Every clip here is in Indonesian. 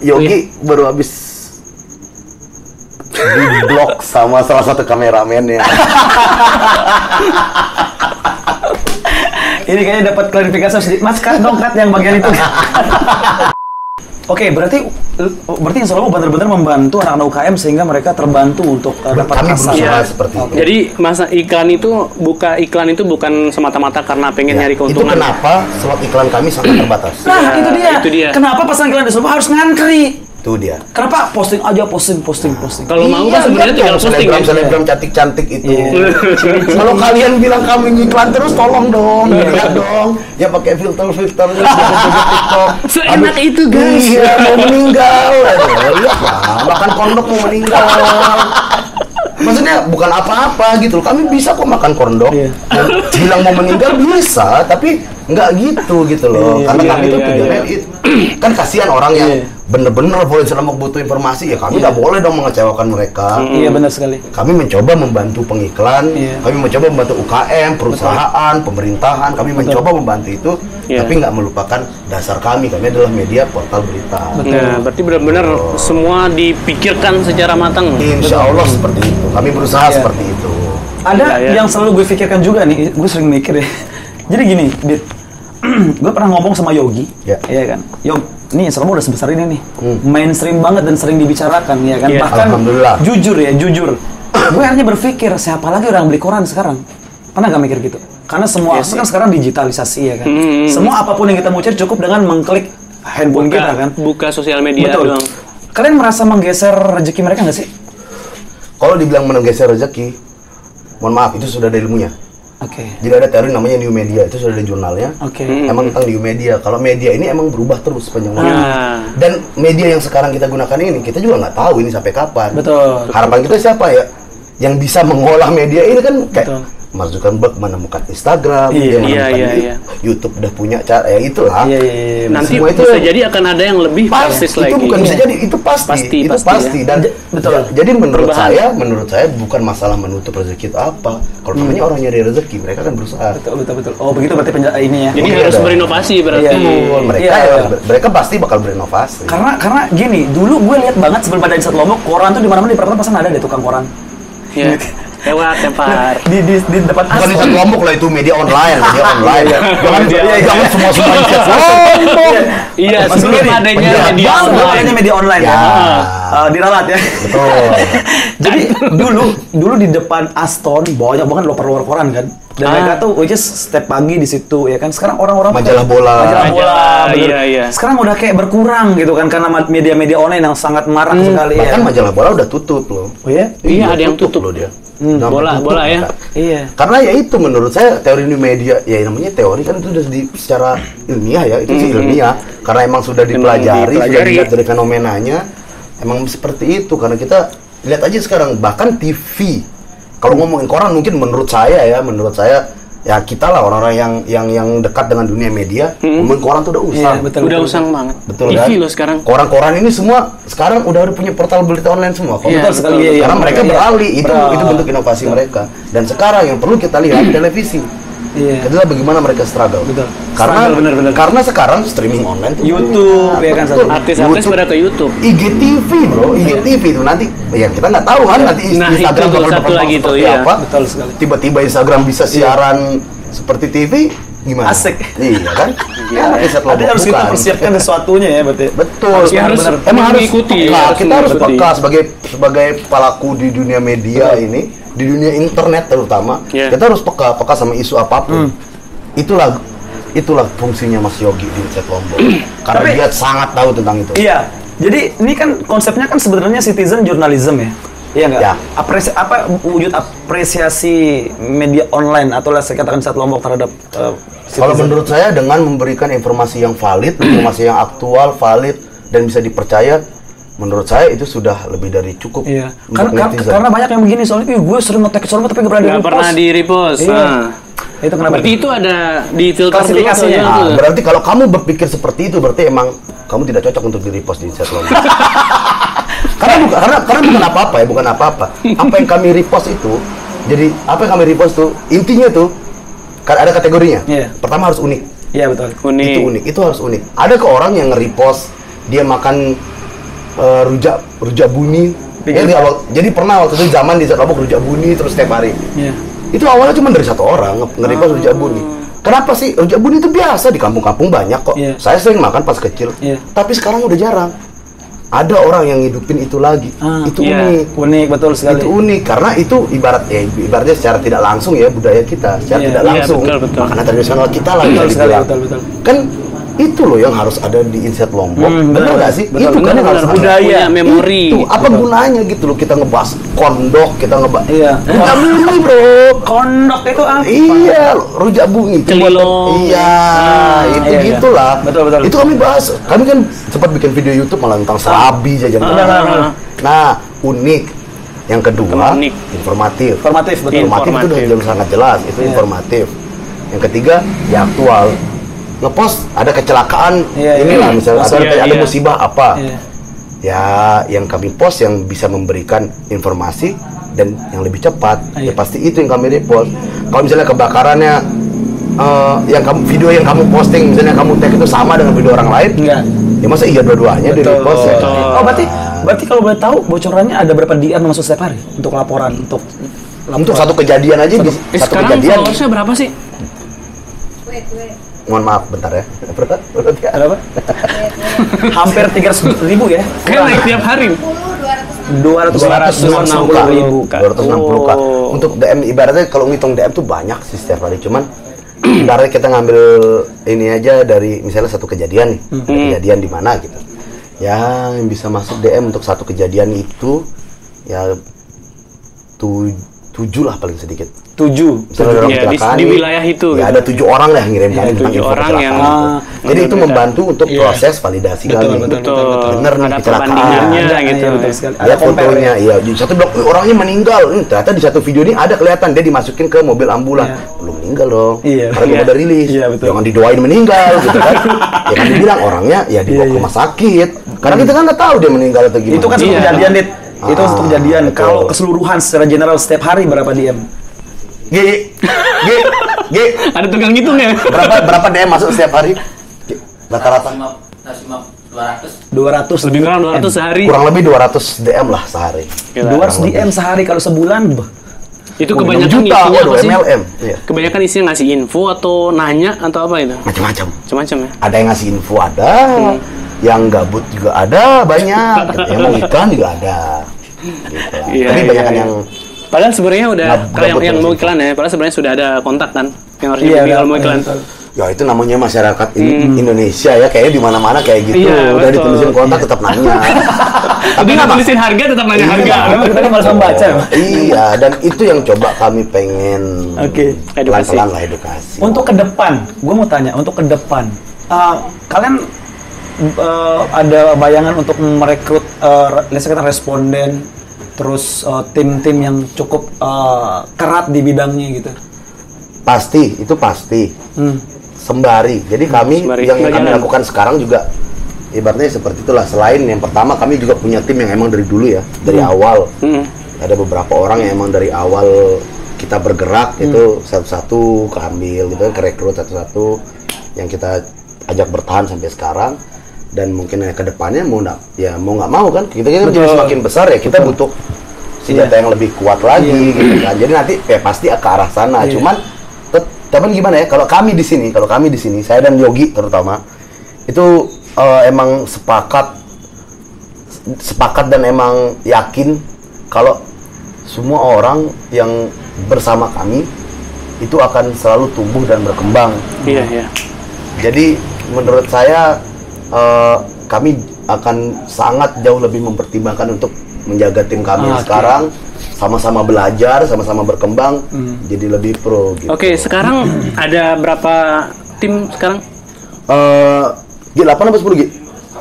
Yogi baru habis di-blok sama salah satu kameramennya. Ini kayaknya dapat klarifikasi sedikit. Mas, cut dong, cut yang bagian itu. Oke, berarti yang selalu benar-benar membantu anak-anak UKM sehingga mereka terbantu untuk dapat kami pasar. berusaha seperti itu. Jadi masa iklan itu bukan semata-mata karena pengen nyari Itu keuntungan. kenapa slot iklan kami sangat terbatas. Nah, Ya, itu dia. Kenapa pasang iklan di Solo harus ngantri? Itu dia. Kenapa posting aja posting. Kalau mau kan sebenarnya tinggal posting ya. Selebgram cantik-cantik itu. Kalau kalian bilang kami ngiklan terus, tolong dong, lihat dong. Ya pakai filter TikTok. Seenak itu, guys. Iya, mau meninggal. Lihat lah, makan kondok mau meninggal. Maksudnya bukan apa-apa gitu loh. Kami bisa kok makan kondok. Dan bilang mau meninggal bisa, tapi nggak gitu loh. Karena kami itu tujuannya kan kasihan orang yang bener-bener boleh selama butuh informasi, ya kami nggak boleh dong mengecewakan mereka. Iya, benar sekali. Kami mencoba membantu pengiklan, kami mencoba membantu UKM, perusahaan, pemerintahan, kami mencoba membantu itu, tapi nggak melupakan dasar kami adalah media portal berita. Ya, berarti benar-benar semua dipikirkan secara matang. Insya Allah seperti itu, kami berusaha seperti itu. Ada yang selalu gue pikirkan juga nih, gue sering mikir ya. Jadi gini, Dit, gue pernah ngomong sama Yogi, iya kan, Yog, nih selama udah sebesar ini nih, mainstream banget dan sering dibicarakan, ya kan, bahkan jujur, gue akhirnya berpikir, siapa lagi orang beli koran sekarang? Pernah gak mikir gitu? Karena semua akses kan sekarang digitalisasi, ya kan, semua apapun yang kita mau cari cukup dengan mengklik handphone kita kan, buka sosial media. Betul. Doang. Kalian merasa menggeser rezeki mereka nggak sih? Kalau dibilang menggeser rezeki, mohon maaf, itu sudah ada ilmunya. Jadi ada teori namanya new media, itu sudah ada jurnalnya. Emang tentang new media. Kalau media ini emang berubah terus sepanjang waktu. Dan media yang sekarang kita gunakan ini, kita juga nggak tahu ini sampai kapan. Betul. Harapan kita siapa ya? Yang bisa mengolah media ini kan kayak Mark Zuckerberg menemukan Instagram, dia menemukan YouTube udah punya cara, ya itulah. Nanti semua itu bisa jadi akan ada yang lebih persis lagi. Itu bukan bisa jadi, itu pasti. Dan jadi menurut saya bukan masalah menutup rezeki itu apa. Kalau namanya orang nyari rezeki, mereka kan berusaha. Betul. Oh, begitu berarti ini ya. Jadi harus berinovasi berarti. Mereka pasti bakal berinovasi. Karena gini, dulu gue lihat banget sebelum ada Insat Lombok, koran tuh di mana-mana di perempatan pasti ada deh tukang koran. Iya. Lewat tempar. Di depan bukan Insat Lombok lah, itu media online. Jangan semua Insat Lombok. Iya, sebelum adanya media online ya. Diralat ya. Betul. Jadi dulu di depan Aston banyak banget loper-loper koran kan. Dan mereka tuh setiap pagi di situ ya kan. Sekarang orang-orang majalah bola. Iya. Sekarang udah kayak berkurang gitu kan karena media-media online yang sangat marak sekali. Bahkan majalah bola udah tutup loh. Oh ya? Iya, ada yang tutup loh dia. Bola ya. Iya. Karena ya itu menurut saya teori new media, ya namanya teori kan itu sudah secara ilmiah ya, itu sih ilmiah. Karena emang sudah dipelajari, sudah dilihat dari fenomenanya. Emang seperti itu karena kita lihat aja sekarang bahkan TV. Kalau ngomongin koran mungkin menurut saya ya kita lah orang-orang yang dekat dengan dunia media, ngomongin koran tuh udah usang. Udah usang banget. Betul TV kan? loh sekarang. Koran-koran ini semua sekarang udah punya portal berita online semua. Betul sekali. Karena mereka beralih, itu bentuk inovasi mereka. Dan sekarang yang perlu kita lihat televisi. Adalah bagaimana mereka struggle. Betul. Karena sekarang streaming online tuh YouTube ya kan, artis-artis pada ke YouTube. IGTV bro, IGTV itu nanti ya kita nggak tahu kan nanti Instagram itu satu lagi tuh ya. Betul sekali. Tiba-tiba Instagram bisa siaran seperti TV, gimana? Asik. Iya kan? Ada harus kita persiapkan sesuatunya ya berarti. Betul. Emang harus mengikuti. Kita harus peka sebagai pelaku di dunia media ini, di dunia internet terutama. Kita harus peka sama isu apapun. Itulah fungsinya Mas Yogi di Insat Lombok. Karena dia sangat tahu tentang itu. Iya. Jadi ini kan konsepnya kan sebenarnya citizen journalism ya. Iya nggak? Ya. Wujud apresiasi media online atau saya katakan Insat Lombok terhadap kalau menurut saya dengan memberikan informasi yang valid, informasi yang aktual, valid dan bisa dipercaya, menurut saya itu sudah lebih dari cukup. Iya. Karena banyak yang begini soalnya, gue sering nge-tag Insat Lombok tapi nggak pernah di-repost. Iya. Itu kenapa? Berarti itu ada di filter klasifikasinya. Berarti kalau kamu berpikir seperti itu, berarti emang kamu tidak cocok untuk di-repost di Insat Lombok. karena bukan apa-apa ya, bukan apa-apa. Apa yang kami repost itu, jadi apa yang kami repost tuh intinya tuh kan ada kategorinya. Pertama harus unik. Iya betul. Itu unik, itu harus unik. Ada ke orang yang nge-repost dia makan rujak bunyi. Jadi pernah waktu itu zaman di Lombok rujak bunyi terus setiap hari. Itu awalnya cuma dari satu orang nge-repost rujak bunyi. Kenapa sih? Rujak bunyi itu biasa di kampung-kampung banyak kok. Saya sering makan pas kecil. Tapi sekarang udah jarang. Ada orang yang ngidupin itu lagi. Itu unik, betul sekali. Itu unik karena itu ibaratnya secara tidak langsung ya budaya kita, secara tidak langsung makanan tradisional kita lah bisa dibilang. Betul. Kan itu loh yang harus ada di Insight Lombok. Benar nggak sih? Betul, itu kan yang harus budaya, memori. Itu apa gunanya gitu loh kita ngebahas kondok, kita ngebahas. Rujak bunyi bro. Kondok itu apa? Iya, rujak bunyi. Celilong. Iya, itu gitulah. Betul. Itu kami bahas. Kami kan sempat bikin video YouTube malah tentang serabi jajan. Nah, unik. Yang kedua, informatif. Betul. Informatif itu udah sangat jelas. Itu informatif. Yang ketiga, ya aktual. Ngepost ada kecelakaan inilah misalnya ada musibah apa ya yang kami post yang bisa memberikan informasi dan yang lebih cepat ya pasti itu yang kami repost. Kalau misalnya kebakarannya video yang kamu posting misalnya kamu tag itu sama dengan video orang lain ya masa iya dua-duanya di repost ya. Oh berarti kalau boleh tahu bocorannya ada berapa DM masuk setiap hari untuk laporan untuk satu kejadian aja satu sekarang kejadian followersnya berapa sih? Mohon maaf bentar ya. Berapa? Hampir 300.000 ya. Kayak naik tiap hari. 260.000 Kak. 260K. Untuk DM ibaratnya kalau ngitung DM tuh banyak sih setiap hari. Cuman ibaratnya kita ngambil ini aja dari misalnya satu kejadian nih. Kejadian di mana gitu. Ya, yang bisa masuk DM untuk satu kejadian itu ya 7 lah paling sedikit. 7 di wilayah itu ya, ada 7 orang lah yang ngirim kami tentang info kecelakaan itu. Jadi itu membantu untuk proses validasi kami. Bener nih kecelakaan gitu. Lihat fotonya, satu blok orangnya meninggal. Ternyata di satu video ini ada kelihatan dia dimasukin ke mobil ambulan. Belum meninggal dong. Karena belum ada rilis. Jangan didoain meninggal gitu kan. Ya kan dibilang orangnya ya dibawa ke rumah sakit. Karena kita kan nggak tahu dia meninggal atau gimana. Itu kan satu kejadian, Dit. Itu satu kejadian. Kalau keseluruhan secara general setiap hari berapa DM? G. Ada tukang hitung ya? Berapa DM masuk setiap hari? Rata-rata 200 lebih kurang 200 sehari. Kurang lebih 200 DM lah sehari. 200 DM sehari kalau sebulan. Itu kebanyakan juta, isinya apa sih? MLM. Kebanyakan isinya ngasih info atau nanya atau apa itu? Macam-macam ya. Ada yang ngasih info ada, yang gabut juga ada banyak, yang mau iklan juga ada. Gitu. Tapi banyak yang padahal sebenarnya udah kalau yang mau iklan ya, padahal sebenarnya sudah ada kontak kan yang harus dibeli kalau mau iklan. Ya itu namanya masyarakat Indonesia ya, kayaknya di mana-mana kayak gitu. Udah ditulisin kontak tetap nanya. Tapi nggak tulisin harga tetap nanya harga. Kita kan malas membaca. Iya, dan itu yang coba kami pengen pelan-pelan lah edukasi. Untuk ke depan, gue mau tanya untuk ke depan, kalian ada bayangan untuk merekrut responden terus tim-tim yang cukup kerat di bidangnya gitu? Itu pasti. Sembari. Jadi kami yang kami lakukan sekarang juga ibaratnya seperti itulah. Selain yang pertama kami juga punya tim yang emang dari dulu ya, dari awal. Ada beberapa orang yang emang dari awal kita bergerak itu satu-satu keambil gitu, kerekrut satu-satu yang kita ajak bertahan sampai sekarang. Dan mungkin ke depannya mau nggak mau kan kita jadi semakin besar ya kita butuh senjata yang lebih kuat lagi gitu kan. Jadi nanti pasti ke arah sana. Cuman gimana ya, kalau kami di sini saya dan Yogi terutama itu emang sepakat dan emang yakin kalau semua orang yang bersama kami itu akan selalu tumbuh dan berkembang. Jadi menurut saya kami akan sangat jauh lebih mempertimbangkan untuk menjaga tim kami sekarang, sama-sama belajar, sama-sama berkembang, jadi lebih pro gitu. Oke, sekarang ada berapa tim sekarang? 8 apa 10 Gi?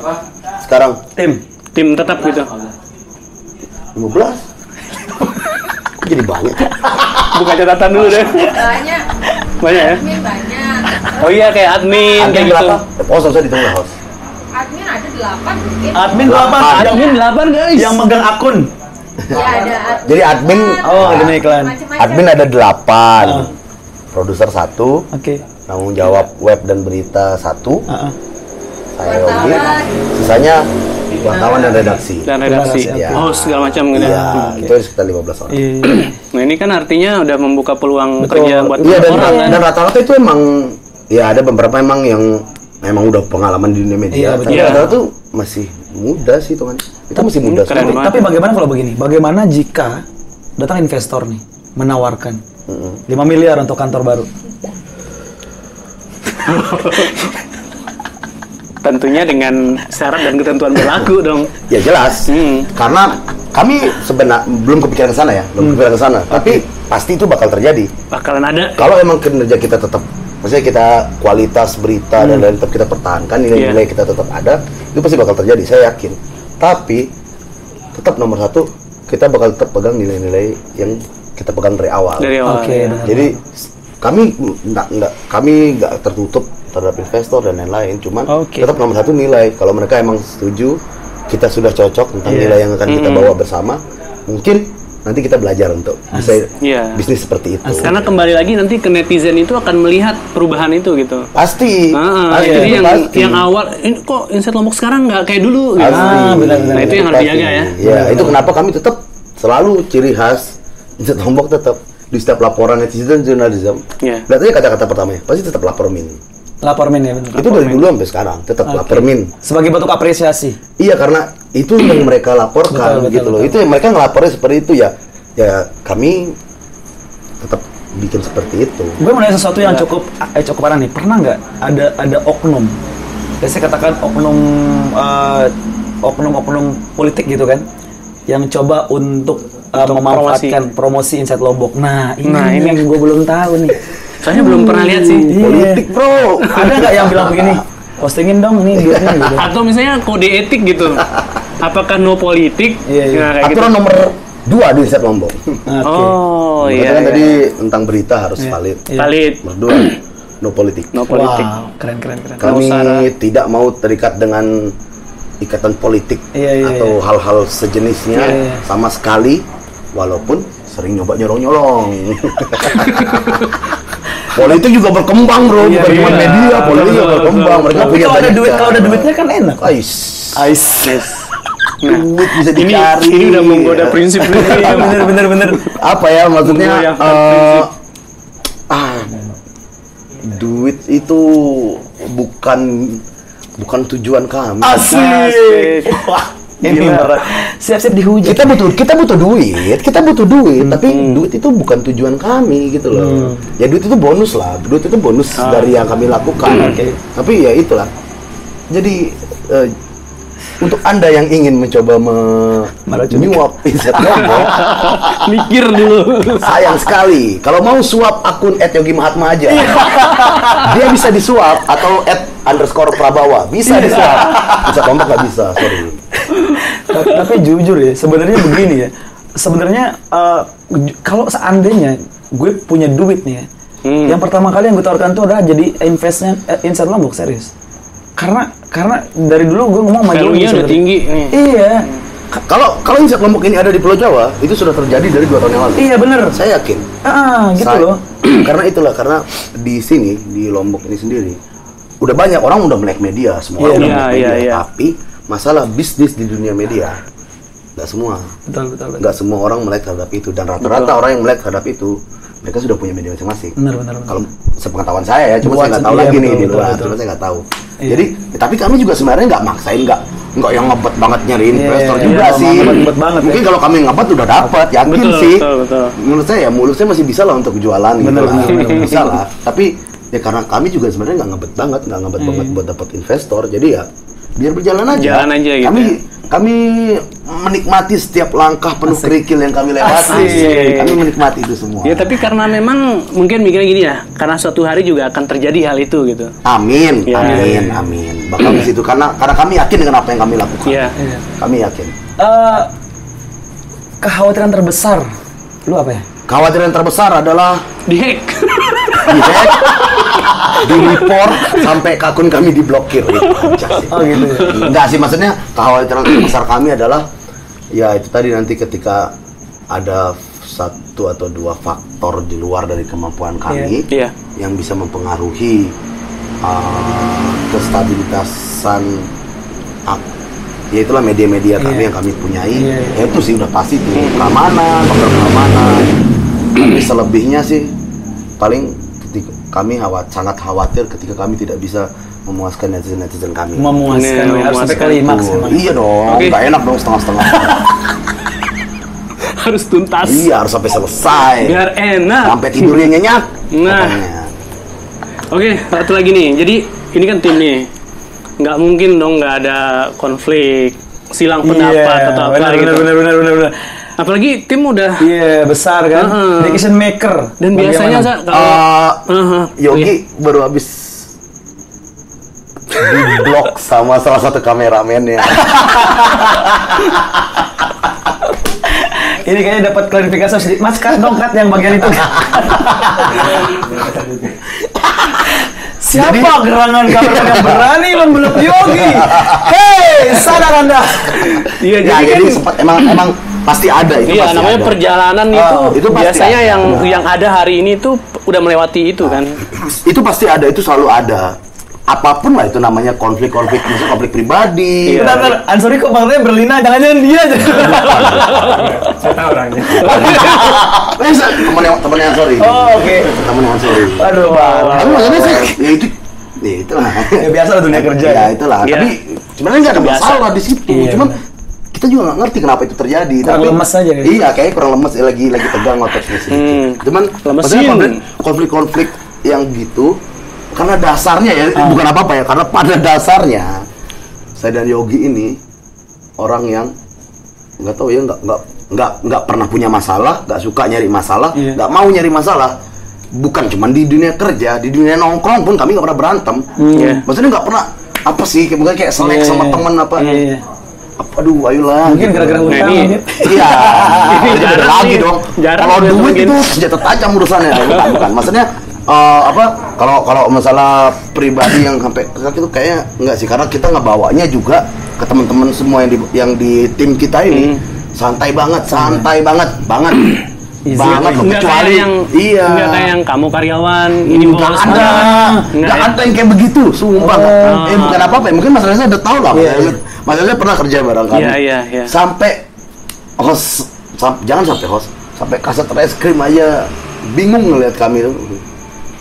Apa? Sekarang tim tetap gitu. 15. Kok jadi banyak? Buka catatan dulu deh. Banyak ya? Admin banyak. Oh iya kayak admin kayak gitu. Saya di tengah host. Admin ada 8 mungkin. Admin 8. Admin 8 guys. Yang megang akun. Ya ada admin. Jadi admin admin iklan. Admin ada 8. Produser 1. Oke. Tanggung jawab web dan berita 1. Saya Yogi. Sisanya Wartawan dan redaksi. Dan redaksi. Ya. Host segala macam gitu. Iya, itu sekitar 15 orang. Nah, ini kan artinya udah membuka peluang Betul. kerja buat Iya, orang kan. dan rata-rata itu emang ya ada beberapa emang yang emang udah pengalaman di dunia media. Iya, Tapi betul. rata-rata tuh masih muda sih itu kan. Kita masih muda keren sekali. banget. Tapi bagaimana kalau begini? Bagaimana jika datang investor nih menawarkan 5 miliar untuk kantor baru? Tentunya dengan syarat dan ketentuan berlaku dong. Ya jelas. Karena kami sebenarnya belum kepikiran ke sana ya, belum kepikiran ke sana. Tapi pasti itu bakal terjadi. Bakalan ada. Kalau emang kinerja kita tetap, maksudnya kita kualitas berita dan lain tetap kita pertahankan, nilai-nilai kita tetap ada, itu pasti bakal terjadi. Saya yakin. Tapi tetap nomor satu, kita bakal tetap pegang nilai-nilai yang kita pegang dari awal. Dari awal. Oke, ya. benar. Jadi kami nggak tertutup terhadap investor dan lain-lain. Cuman tetap nomor satu nilai. Kalau mereka emang setuju, kita sudah cocok tentang nilai yang akan kita bawa bersama. Mungkin nanti kita belajar untuk bisa bisnis seperti itu. Karena kembali lagi nanti ke netizen itu akan melihat perubahan itu gitu. Pasti. Jadi pasti. yang awal ini kok Inside Lombok sekarang nggak kayak dulu gitu. Benar-benar. Nah itu yang harus dijaga ya. Ya, itu kenapa kami tetap selalu ciri khas Inside Lombok tetap di setiap laporan netizen jurnalism. Lihat aja kata-kata pertamanya, pasti tetap lapor min. Lapor min ya benar. Itu dari dulu sampai sekarang tetap lapor min. Sebagai bentuk apresiasi. Iya, karena itu yang mereka laporkan gitu loh. Itu yang mereka ngelapornya seperti itu ya. Ya kami tetap bikin seperti itu. Gue mau nanya sesuatu yang cukup parah nih. Pernah nggak ada oknum? Saya katakan oknum politik gitu kan, yang coba untuk memanfaatkan promosi Inside Lombok. Nah ini yang gue belum tahu nih. Soalnya belum pernah lihat sih. Politik bro. Ada nggak yang bilang begini? Postingin dong nih duitnya gitu. Atau misalnya kode etik gitu. Apakah no politik? Nah, kayak Aturan nomor 2 di Inside Lombok. Oh Kan tadi tentang berita harus valid. Valid. Nomor 2, no politik. No politik. Wow, keren. Kami tidak mau terikat dengan ikatan politik atau hal-hal sejenisnya sama sekali, walaupun sering nyoba nyolong-nyolong. Politik juga berkembang bro, bukan cuma media, politik juga berkembang. Mereka punya banyak kalau ada duitnya kan enak. Ais. Duit bisa dicari. Ini udah menggoda prinsip. Iya bener. Apa ya maksudnya? Duit itu bukan tujuan kami. Asik. Wah, ini siap-siap dihujat. Kita butuh duit, tapi duit itu bukan tujuan kami gitu loh. Ya duit itu bonus lah, duit itu bonus dari yang kami lakukan. Tapi ya itulah. Jadi untuk Anda yang ingin mencoba menyuap Inside Lombok, mikir dulu. sayang sekali. Kalau mau suap akun @yogimahatma aja, dia bisa disuap, atau @_prabawa bisa disuap. Inside Lombok nggak bisa, sorry. Tapi jujur ya, sebenarnya begini ya. Sebenarnya kalau seandainya gue punya duit nih ya, yang pertama kali yang gue tawarkan itu adalah jadi investnya Inside Lombok, serius. Karena dari dulu gue ngomong sama value-nya udah tinggi nih. Iya. Kalau Inside Lombok ini ada di Pulau Jawa, itu sudah terjadi dari 2 tahun yang lalu. Iya bener. Saya yakin. Gitu loh. Karena di sini, di Lombok ini sendiri, udah banyak orang udah melek media, semua orang udah melek media. Tapi masalah bisnis di dunia media, nggak semua. Betul. Nggak semua orang melek terhadap itu, dan rata-rata orang yang melek terhadap itu, mereka sudah punya media masing-masing. Benar. Kalau sepengetahuan saya ya, cuma saya nggak tahu lagi nih di luar, cuma saya nggak tahu. Jadi, tapi kami juga sebenarnya nggak maksain, nggak yang ngebet banget nyari investor juga sih. Ngebet banget. Mungkin kalau kami ngebet udah dapat, yakin sih. Betul. Menurut saya masih bisa lah untuk jualan gitu lah. Bisa lah. Tapi ya karena kami juga sebenarnya nggak ngebet banget buat dapat investor. Jadi ya biar berjalan aja. Gitu. Kami menikmati setiap langkah penuh kerikil yang kami lewati. Kami menikmati itu semua. Ya tapi karena memang mungkin mikirnya gini ya, karena suatu hari juga akan terjadi hal itu gitu. Amin. Bakal ke situ karena kami yakin dengan apa yang kami lakukan. Kami yakin. Kekhawatiran terbesar lu apa ya? Kekhawatiran terbesar adalah Dihack. di report sampai akun kami diblokir. Oh gitu ya. Enggak sih, maksudnya kekhawatiran terbesar kami adalah ya itu tadi, nanti ketika ada 1 atau 2 faktor di luar dari kemampuan kami yang bisa mempengaruhi kestabilitasan ya itulah media-media kami yang kami punyai. Ya itu sih udah pasti tuh keamanan, faktor keamanan. Tapi selebihnya sih paling kami sangat khawatir ketika kami tidak bisa memuaskan netizen kami. Harus sampai klimaks. Iya dong, nggak enak dong setengah-setengah. Harus tuntas. Iya, harus sampai selesai. Biar enak. Sampai tidurnya nyenyak. Nah. Oke, satu lagi nih. Jadi ini kan tim nih. Nggak mungkin dong nggak ada konflik, silang pendapat atau apa gitu. Benar. Apalagi tim udah besar kan, decision maker. Dan biasanya kalau Yogi baru habis di blok sama salah satu kameramennya. Ini kayaknya dapat klarifikasi sedikit. Mas, cut dong, cut yang bagian itu. Siapa gerangan kameramen yang berani membelot Yogi? Hei, sadar Anda. Iya, jadi sempat emang pasti ada itu. Iya, namanya ada. Perjalanan itu biasanya ada. yang ada hari ini tuh udah melewati itu kan. Itu pasti ada, itu selalu ada. Apapun lah itu namanya konflik misalnya konflik pribadi. Iya. Bentar, Ansori kok bang berlina, jangan-jangan dia aja. Saya tahu orangnya. Temennya Ansori. Oh, oke. Temennya Ansori. Aduh, Tapi maksudnya sih, ya itulah. Ya biasa lah dunia kerja. Ya itulah. Ya. Tapi sebenarnya nggak ada masalah di situ. Cuman kita juga nggak ngerti kenapa itu terjadi. Kurang lemes aja. Iya, kayaknya kurang lemes, lagi tegang ototnya sih. Cuman maksudnya konflik yang gitu. Karena dasarnya ya, bukan apa-apa ya, karena pada dasarnya saya dan Yogi ini orang yang nggak tahu ya, nggak pernah punya masalah, nggak suka nyari masalah, nggak mau nyari masalah. Bukan cuma di dunia kerja, di dunia nongkrong pun kami nggak pernah berantem. Maksudnya nggak pernah apa sih, bukan kayak selek sama teman apa. Aduh, ayolah. Mungkin gara-gara utang. Iya. Ini beda lagi dong. Kalau duit itu senjata tajam urusannya. Bukan. Maksudnya kalau masalah pribadi yang sampai itu kayaknya enggak sih, karena kita ngebawanya juga ke teman-teman semua yang di tim kita ini santai banget. Kecuali nggak kayak yang kamu karyawan ini nggak ada yang kayak begitu, sumpah. Bukan apa-apa ya, mungkin masalahnya udah tahu lah. Masalahnya pernah kerja bareng kami. Iya. Sampai host, jangan sampai host, sampai kasat es krim aja bingung ngeliat kami tuh.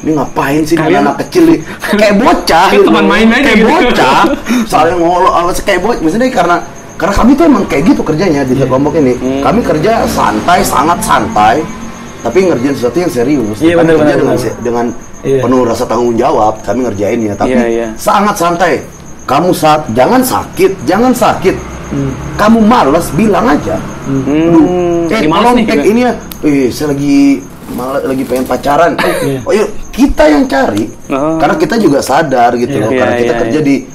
Ini ngapain sih anak kecil nih? Kayak bocah gitu. Teman main aja kayak gitu. Bocah. Saling ngolok kayak bocah. Maksudnya karena kami tuh emang kayak gitu kerjanya di kelompok ini. Kami kerja sangat santai, tapi ngerjain sesuatu yang serius. Iya, benar. Dengan penuh rasa tanggung jawab kami ngerjainnya, tapi sangat santai. Kamu jangan sakit. Kamu malas bilang aja. Tolong take ini ya. Saya lagi pengen pacaran. Oh yuk, kita yang cari. Karena kita juga sadar gitu loh. Karena kita kerja di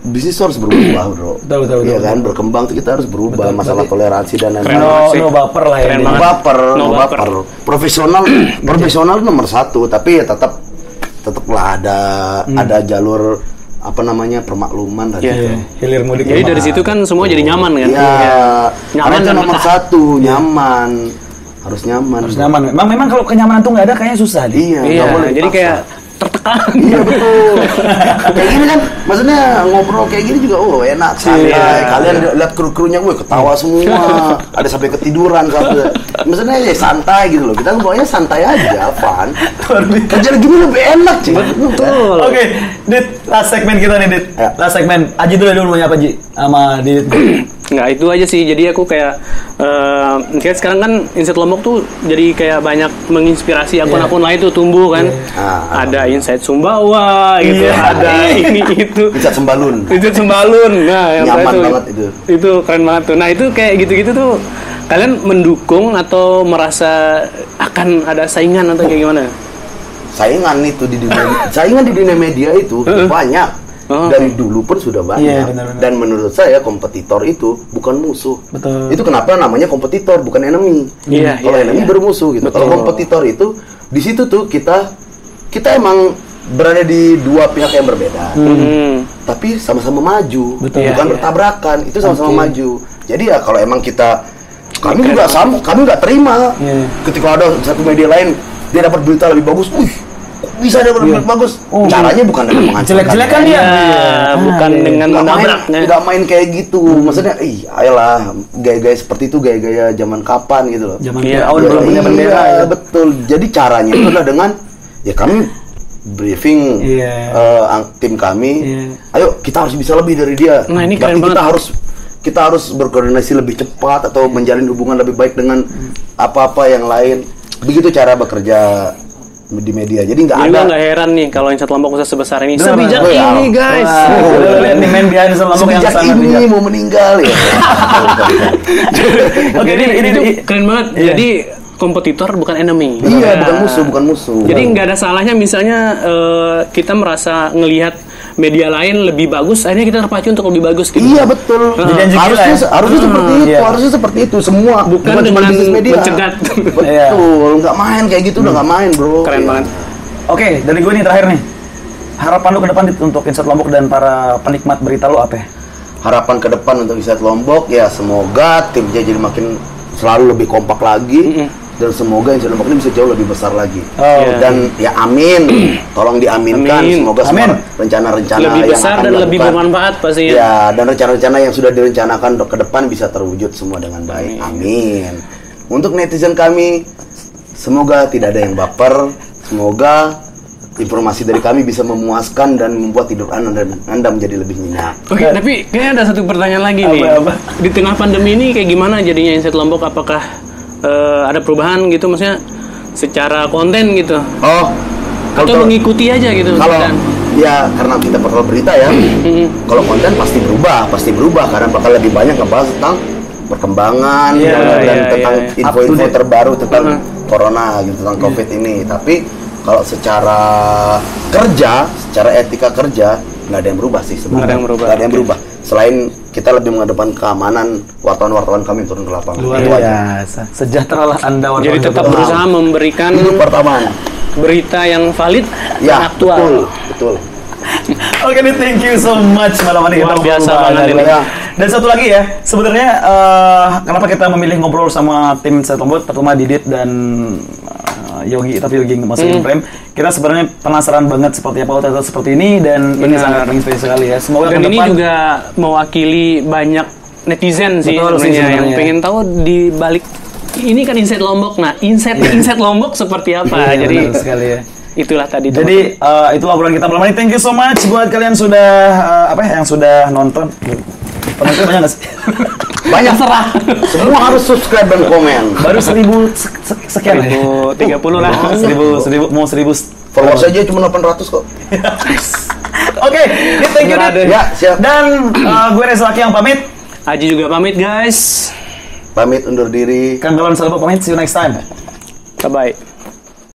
bisnis harus berubah, bro. Betul. Iya kan, berkembang tuh kita harus berubah. Masalah toleransi dan lain-lain. No baper lah ya. No baper. Profesional nomor satu. Tapi ya tetaplah ada jalur apa namanya permakluman tadi. Hilir mudik. Jadi dari situ kan semua jadi nyaman kan. Iya. Nyaman dan nomor satu, nyaman. Harus nyaman. Memang kalau kenyamanan tuh nggak ada kayaknya susah deh. Iya. Boleh Jadi dipaksa. kayak tertekan. Iya betul. Kayak gini kan, maksudnya ngobrol kayak gini juga, enak santai. Kalian lihat kru-krunya, ketawa semua. Ada sampai ketiduran satu. Maksudnya ya santai gitu loh. Kita ngomongnya santai aja, fun. Kerja gini lebih enak sih. Betul. Oke, Dit, last segmen kita nih, Dit. Last segmen. Aji dulu mau nyapa Ji sama Dit. Nggak, itu aja sih. Jadi aku kayak sekarang kan Insight Lombok tuh jadi kayak banyak menginspirasi akun-akun lain tuh tumbuh kan. Ada Insight Sumbawa gitu, ada ini itu. Insight Sembalun. Nah, yang nyaman banget itu. Itu keren banget tuh. Nah, itu kayak gitu-gitu tuh kalian mendukung atau merasa akan ada saingan atau kayak gimana? Saingan di dunia media itu banyak. Dari dulu pun sudah banyak. Benar. Dan menurut saya kompetitor itu bukan musuh. Betul. Itu kenapa namanya kompetitor bukan enemy. Kalau enemy bermusuh gitu. Kalau kompetitor itu di situ tuh kita kita berada di dua pihak yang berbeda, tapi sama-sama maju, bukan bertabrakan. Itu sama-sama maju. Jadi ya kalau emang kami juga sama, kami nggak terima ketika ada satu media lain dia dapat berita lebih bagus, bisa dia benar-benar bagus. Caranya bukan dengan menghancurkan. Jelek-jelekan dia. Bukan dengan menabraknya. Nggak main kayak gitu. Maksudnya, ayolah, gaya-gaya seperti itu gaya-gaya zaman kapan gitu loh. Zaman Firaun belum punya bendera. Iya, betul. Jadi caranya itu adalah dengan ya kami briefing tim kami. Ayo kita harus bisa lebih dari dia. Nah, ini keren banget. Kita harus berkoordinasi lebih cepat atau menjalin hubungan lebih baik dengan apa-apa yang lain. Begitu cara bekerja di media. Jadi nggak ada. Nggak heran nih kalau Insert Lombok bisa sebesar ini. Sebijak ini guys. Lihat nih main behind Insert Lombok yang sangat bijak. Ini mau meninggal ya. Oke, ini keren banget. Jadi kompetitor bukan enemy. Iya, bukan musuh. Jadi nggak ada salahnya misalnya kita merasa ngelihat media lain lebih bagus, akhirnya kita terpacu untuk lebih bagus gitu. Iya, betul. Harusnya seperti itu. Harusnya seperti itu semua. Bukan cuma bisnis media. Mencegat. Betul. Nggak main kayak gitu udah nggak main, bro. Keren banget. Oke, dari gue nih terakhir nih. Harapan lu ke depan untuk Insert Lombok dan para penikmat berita lu apa ya? Harapan ke depan untuk Insert Lombok ya semoga timnya jadi makin selalu lebih kompak lagi. Dan semoga Insert Lombok ini bisa jauh lebih besar lagi. Dan ya amin, tolong diaminkan. Semoga semua rencana-rencana lebih yang besar akan dan lebih bermanfaat pastinya. Ya, dan rencana-rencana yang sudah direncanakan untuk ke depan bisa terwujud semua dengan baik. Amin. Untuk netizen kami, semoga tidak ada yang baper. Semoga informasi dari kami bisa memuaskan dan membuat hidup Anda menjadi lebih nyenyak. Oke, tapi kayaknya ada satu pertanyaan lagi nih. Di tengah pandemi ini kayak gimana jadinya Insert Lombok? Apakah ada perubahan gitu, maksudnya secara konten gitu? Atau mengikuti aja gitu? Kalau ya karena kita perlu berita ya, kalau konten pasti berubah karena bakal lebih banyak ngebahas tentang perkembangan dan tentang info-info terbaru tentang corona gitu, tentang COVID ini. Tapi kalau secara etika kerja nggak ada yang berubah sih sebenarnya. Nggak ada yang berubah. Selain kita lebih mengedepan keamanan wartawan-wartawan kami turun ke lapangan. Luar biasa. Sejahteralah Anda wartawan. Jadi tetap berusaha memberikan berita yang valid dan aktual. Betul. Oke, thank you so much malam ini. Luar biasa banget ini. Dan satu lagi ya, sebenarnya kenapa kita memilih ngobrol sama tim Insert Lombok, pertama Didit dan Yogi, tapi Yogi masukin frame. Kita sebenarnya penasaran banget seperti apa OTT seperti ini dan ini sangat menginspirasi sekali ya. Semoga dan ini depan juga mewakili banyak netizen sih sebenarnya yang pengen tahu di balik ini kan Insert Lombok. Nah, Insert Lombok seperti apa? Iya, jadi sekali ya. Itulah tadi. Jadi itulah obrolan kita malam ini. Thank you so much buat kalian sudah yang sudah nonton. Penonton banyak nggak sih? Banyak, serah. Semua harus subscribe dan komen. Baru 1000 sekian. 1030 lah. 1000 mau 1000. Followers aja cuma 800 kok. Oke, thank you. Ya, siap. Dan gue Reza Laki yang pamit. Aji juga pamit, guys. Pamit undur diri. Kan Balon Salvo pamit. See you next time. Bye-bye.